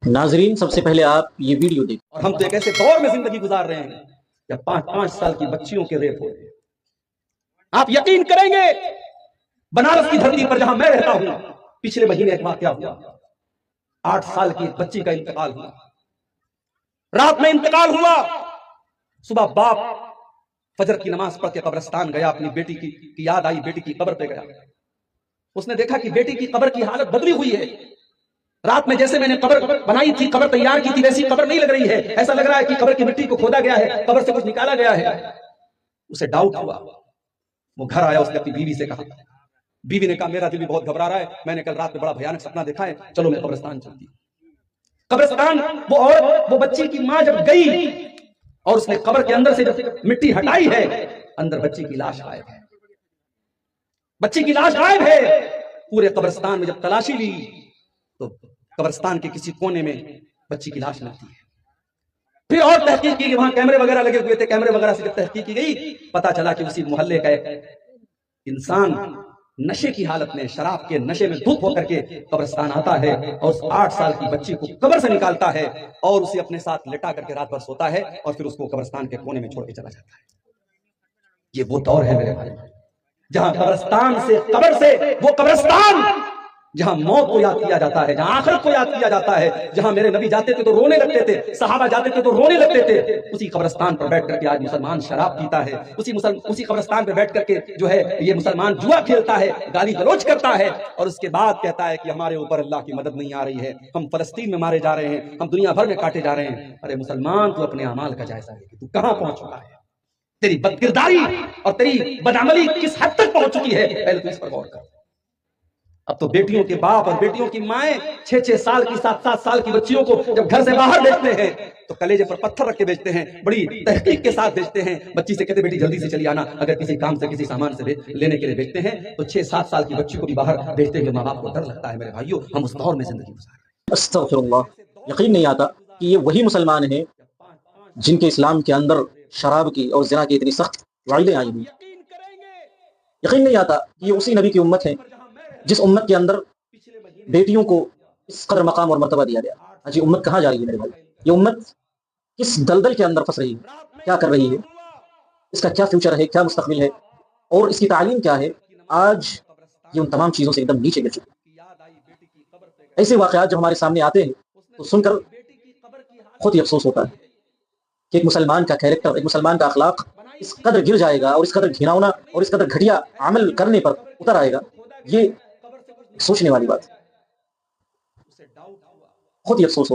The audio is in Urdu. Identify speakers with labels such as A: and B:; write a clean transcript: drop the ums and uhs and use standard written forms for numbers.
A: ناظرین، سب سے پہلے آپ یہ ویڈیو دیکھیں۔
B: اور ہم تو ایک ایسے دور میں زندگی گزار رہے ہیں جب 5 سال کی بچیوں کے ریپ ہو رہے ہیں۔ آپ یقین کریں گے بنارس کی دھرتی پر جہاں میں رہتا ہوں پچھلے مہینے ایک واقعہ ہوا، 8 سال کی ایک بچی کا انتقال ہوا، رات میں انتقال ہوا، صبح باپ فجر کی نماز پڑھ کے قبرستان گیا، اپنی بیٹی کی یاد آئی، بیٹی کی قبر پہ گیا، اس نے دیکھا کہ بیٹی کی قبر کی حالت بدلی ہوئی ہے، رات میں جیسے میں نے قبر بنائی تھی، قبر تیار کی تھی، ویسی قبر نہیں لگ رہی ہے، ایسا لگ رہا ہے کہ قبر کی مٹی کو کھودا گیا ہے، قبر سے کچھ نکالا گیا ہے۔ اسے ڈاؤٹ ہوا، وہ گھر آیا، اس نے اپنی بیوی سے کہا، بیوی نے کہا میرا دل بھی بہت گھبرا رہا ہے، میں نے کل رات میں بڑا بھیانک سپنا دیکھا ہے، چلو میں قبرستان چلتی ہوں۔ قبرستان وہ عورت، وہ بچی کی ماں جب گئی اور اس نے قبر کے اندر سے جب مٹی ہٹائی ہے، اندر بچی کی لاش غائب ہے، بچی کی لاش غائب ہے۔ پورے قبرستان میں جب تلاشی لی تو قبرستان کے کسی کونے میں بچی کی لاش ملتی ہے۔ پھر اور تحقیق کی، وہاں کیمرے وغیرہ لگے ہوئے تھے، کیمرے وغیرہ سے جب تحقیق کی گئی پتا چلا کہ اسی محلے کا ایک انسان نشے کی حالت میں، شراب کے نشے میں دھت ہو کر کے قبرستان آتا ہے اور اس 8 سال کی بچی کو قبر سے نکالتا ہے اور اسے اپنے ساتھ لٹا کر کے رات بھر سوتا ہے اور پھر اس کو قبرستان کے کونے میں چھوڑ کے چلا جاتا ہے۔ یہ وہ دور ہے میرے بھائی جہاں قبرستان سے، قبر سے، وہ قبرستان جہاں موت کو یاد کیا جاتا ہے، جہاں آخرت کو یاد کیا جاتا ہے، جہاں میرے نبی جاتے تھے تو رونے لگتے تھے، صحابہ جاتے تھے تو رونے لگتے تھے، اسی قبرستان پر بیٹھ کر کے آج مسلمان شراب پیتا ہے، اسی قبرستان پر بیٹھ کر کے جو ہے یہ مسلمان جوا کھیلتا ہے، گالی گلوچ کرتا ہے اور اس کے بعد کہتا ہے کہ ہمارے اوپر اللہ کی مدد نہیں آ رہی ہے، ہم فلسطین میں مارے جا رہے ہیں، ہم دنیا بھر میں کاٹے جا رہے ہیں۔ ارے مسلمان، تو اپنے اعمال کا جائزہ لے کہ تو کہاں پہنچ چکا ہے، تیری بدکرداری اور تیری بدعملی کس حد تک پہنچ چکی ہے، پہلے تو اس پر غور کر۔ اب تو بیٹیوں کے باپ اور بیٹیوں کی مائیں 6-6 سال کی، 7-7 سال کی بچیوں کو جب گھر سے باہر بیچتے ہیں تو کلیجے پر پتھر رکھ کے بیچتے ہیں، بڑی تحقیق کے ساتھ بیچتے ہیں۔ بچی سے کہتے بیٹی جلدی سے چلی آنا، اگر کسی کام سے، کسی سامان سے لینے کے لیے بیچتے ہیں تو 6-7 سال کی بچی کو بھی باہر بیچتے ہوئے ماں باپ کو ڈر لگتا ہے۔ میرے بھائیوں، ہم اس دور میں زندگی گزار رہے ہیں۔
A: استغفر اللہ، یقین نہیں آتا کہ یہ وہی مسلمان ہیں جن کے اسلام کے اندر شراب کی اور زنا کی اتنی سخت وعیدیں آئی ہوئی۔ یقین نہیں آتا کہ یہ اسی نبی کی امت ہے جس امت کے اندر بیٹیوں کو اس قدر مقام اور مرتبہ دیا گیا۔ آج یہ امت کہاں جا رہی ہے میرے بھائی؟ یہ امت کس دلدل کے اندر پھنس رہی ہے؟ کیا کر رہی ہے؟ اس کا کیا فیوچر ہے، کیا مستقبل ہے، اور اس کی تعلیم کیا ہے؟ آج یہ ان تمام چیزوں سے ایک دم نیچے گر چکی ہے۔ ایسے واقعات جب ہمارے سامنے آتے ہیں تو سن کر خود ہی افسوس ہوتا ہے کہ ایک مسلمان کا کیریکٹر، ایک مسلمان کا اخلاق اس قدر گر جائے گا اور اس قدر گھناؤنا اور اس قدر گھٹیا عمل کرنے پر اتر آئے گا، یہ سوچنے والی بات ہے، خود ہی افسوس